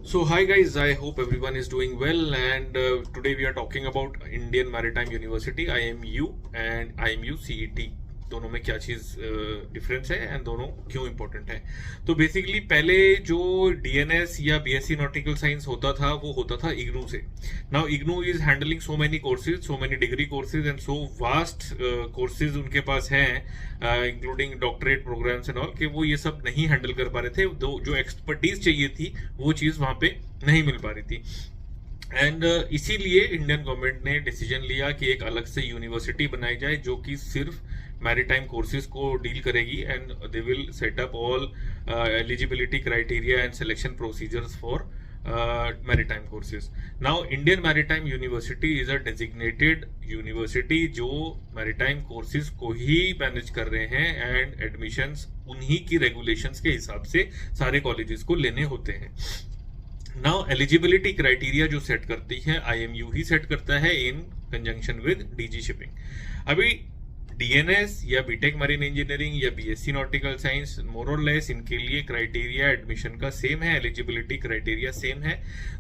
So hi guys, I hope everyone is doing well and today we are talking about Indian Maritime University IMU and IMU CET. दोनों में क्या चीज़ difference है and दोनों क्यों important है। तो basically पहले जो डीएनएस या बीएससी नॉटिकल साइंस होता था वो होता था इग्नू से। Now IGNOU is handling so many courses, so many degree courses and so vast courses उनके पास हैं including doctorate programmes and all, कि वो ये सब नहीं हैंडल कर पा रहे थे। जो एक्सपर्टीज चाहिए थी वो चीज़ वहाँ पे नहीं मिल पा रही थी एंड इसीलिए इंडियन गवर्नमेंट ने डिसीजन लिया कि एक अलग से यूनिवर्सिटी बनाई जाए जो कि सिर्फ मैरीटाइम कोर्सेज को डील करेगी and they will set up all eligibility criteria and selection procedures for maritime courses. Now Indian maritime university is a designated university जो मैरीटाइम कोर्सेज को ही मैनेज कर रहे हैं एंड एडमिशंस उन्हीं की रेगुलेशंस के हिसाब से सारे कॉलेजेस को लेने होते हैं। नाउ एलिजिबिलिटी क्राइटेरिया जो सेट करती है आईएमयू ही सेट करता है इन कंजंक्शन विद डीजी शिपिंग। अभी डीएनएस या बीटेक मरीन इंजीनियरिंग या बीएससी नॉटिकल साइंस मोर और लेस इनके लिए क्राइटेरिया एडमिशन का सेम है, एलिजिबिलिटी क्राइटेरिया सेम है।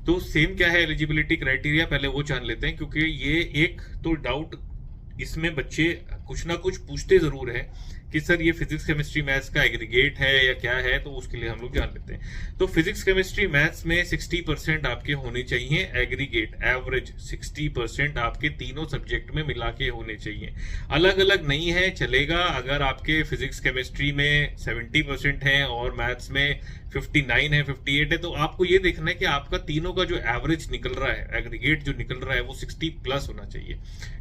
तो सेम क्या है एलिजिबिलिटी क्राइटेरिया, पहले वो जान लेते हैं, क्योंकि ये एक तो डाउट इसमें बच्चे कुछ ना कुछ पूछते जरूर है कि सर ये फिजिक्स केमिस्ट्री मैथ्स का एग्रीगेट है या क्या है, तो उसके लिए हम लोग जान लेते हैं। तो फिजिक्स केमिस्ट्री मैथ्स में 60% आपके होने चाहिए एग्रीगेट, एवरेज 60% आपके तीनों सब्जेक्ट में मिला के होने चाहिए। अलग अलग नहीं है चलेगा, अगर आपके फिजिक्स केमिस्ट्री में 70% है और मैथ्स में 59 है, 58 है, तो आपको ये देखना है कि आपका तीनों का जो एवरेज निकल रहा है, एग्रीगेट जो निकल रहा है, वो 60+ होना चाहिए।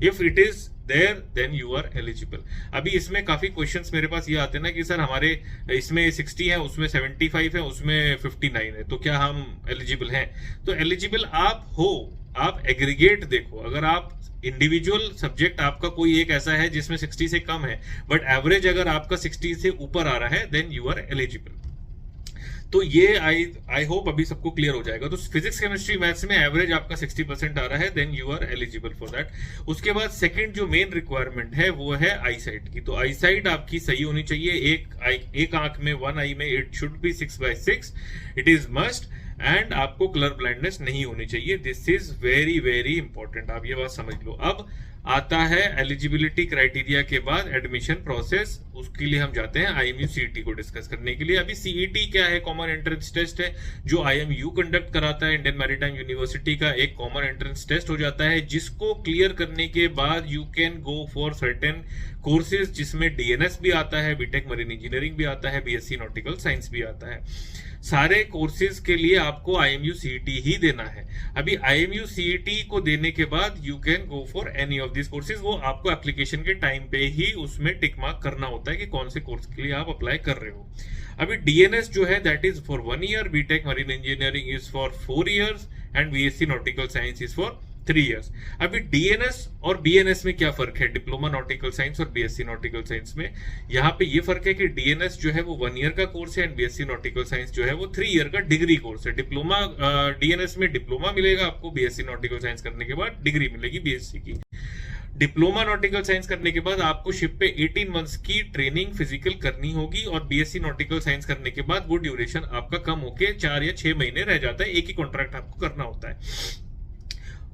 If it is there then you are eligible. अभी इसमें काफी क्वेश्चंस मेरे पास ये आते हैं ना कि सर हमारे इसमें 60 है, उसमें 75 है, उसमें 59 है, तो क्या हम एलिजिबल हैं? तो एलिजिबल आप हो, आप एग्रीगेट देखो। अगर आप इंडिविजुअल सब्जेक्ट आपका कोई एक ऐसा है जिसमें 60 से कम है बट एवरेज अगर आपका 60 से ऊपर आ रहा है देन यू आर एलिजिबल। तो ये आई होप अभी सबको क्लियर हो जाएगा। तो फिजिक्स केमिस्ट्री मैथ्स में एवरेज आपका 60% आ रहा है then you are eligible for that. उसके बाद सेकंड जो मेन रिक्वायरमेंट है वो है आई साइट की। तो आई साइट आपकी सही होनी चाहिए, एक आंख में, वन आई में it should be 6/6, it is must. And आपको कलर ब्लाइंडनेस नहीं होनी चाहिए, this is very very important, आप ये बात समझ लो। अब आता है एलिजिबिलिटी क्राइटेरिया के बाद एडमिशन प्रोसेस, उसके लिए हम जाते हैं आईएमयू सीईटी को डिस्कस करने के लिए। अभी सीईटी क्या है? कॉमन एंट्रेंस टेस्ट है जो आईएमयू कंडक्ट कराता है, इंडियन मैरीटाइम यूनिवर्सिटी का एक कॉमन एंट्रेंस टेस्ट हो जाता है जिसको क्लियर करने के बाद you can go for certain courses जिसमें डीएनएस भी आता है, बीटेक मरीन इंजीनियरिंग भी आता है, बीएससी नॉटिकल साइंस भी आता है। सारे कोर्सेज के लिए आपको आईएमयू सीईटी ही देना है। अभी आईएमयू सीईटी को देने के बाद you can go for any of this courses, वो आपको एप्लीकेशन के टाइम पे ही उसमें टिक मार्क करना होता है कि कौन से कोर्स के लिए आप अप्लाई कर रहे हो। अभी डीएनएस जो है that is for 1 year, BTech marine engineering is for 4 years and BSc nautical science is for 3 years. अभी डीएनएस और बीएनएस में क्या फर्क है, डिप्लोमा नॉटिकल साइंस और बीएससी नॉटिकल साइंस में? यहाँ पे ये फर्क है कि डीएनएस जो है वो 1 ईयर का कोर्स है एंड बीएससी नॉटिकल साइंस जो है वो 3 ईयर का डिग्री कोर्स है। डिप्लोमा डीएनएस में डिप्लोमा मिलेगा आपको, बीएससी नॉटिकल साइंस करने के बाद डिग्री मिलेगी बीएससी की। डिप्लोमा नॉटिकल साइंस करने के बाद आपको शिप पे 18 मंथ्स की ट्रेनिंग फिजिकल करनी होगी और बीएससी नॉटिकल साइंस करने के बाद वो ड्यूरेशन आपका कम होके 4 या 6 महीने रह जाता है, एक ही कॉन्ट्रैक्ट आपको करना होता है।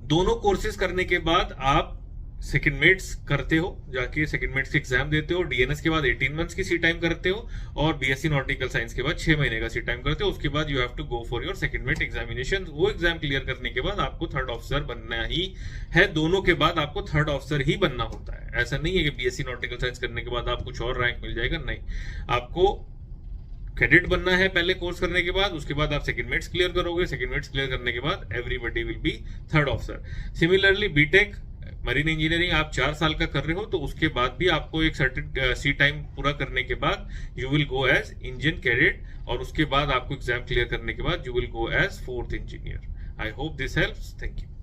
दोनों कोर्सेज करने के बाद आप सेकंड मेट्स करते हो, जाके सेकंड मेट्स की एग्जाम देते हो। डीएनएस के बाद 18 मंथ्स की सी टाइम करते हो और बीएससी नॉटिकल साइंस के बाद 6 महीने का सी टाइम करते हो। उसके बाद you have to go for your second mate examination. वो एग्जाम क्लियर करने के बाद आपको थर्ड ऑफिसर बनना ही है। दोनों के बाद आपको थर्ड ऑफिसर ही बनना होता है। ऐसा नहीं है कि बीएससी नॉटिकल साइंस करने के बाद आप कुछ और रैंक मिल जाएगा, नहीं, आपको कैडेट बनना है पहले कोर्स करने के बाद। उसके बाद आप सेकंड मेट्स क्लियर करोगे, सेकंड मेट्स क्लियर करने के बाद everybody will be third officer. Similarly BTech marine engineering आप 4 साल का कर रहे हो तो उसके बाद भी आपको एक सर्टेन सी टाइम पूरा करने के बाद you will go as Indian cadet और उसके बाद आपको एग्जाम क्लियर करने के बाद you will go as 4th engineer. I hope this helps, thank you.